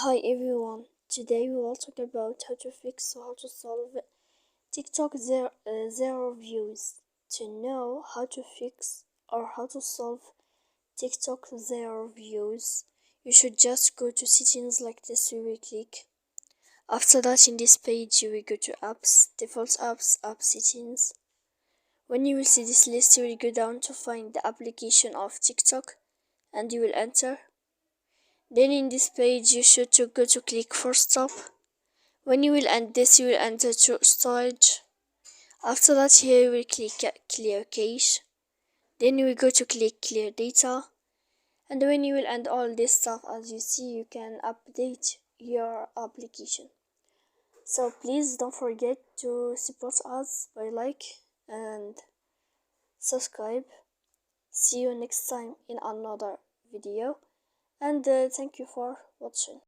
Hi everyone, today we will talk about how to fix or how to solve TikTok zero views. To know how to fix or how to solve TikTok zero views, you should just go to settings like this. We will click. After that, in this page you will go to apps, default apps, app settings. When you will see this list, you will go down to find the application of TikTok and you will enter. Then in this page you should to go to click for stop. When you will end this, you will enter to storage. After that, here you will click clear cache. Then you will go to click clear data. And when you will end all this stuff, as you see, you can update your application. So please don't forget to support us by like and subscribe. See you next time in another video. And thank you for watching.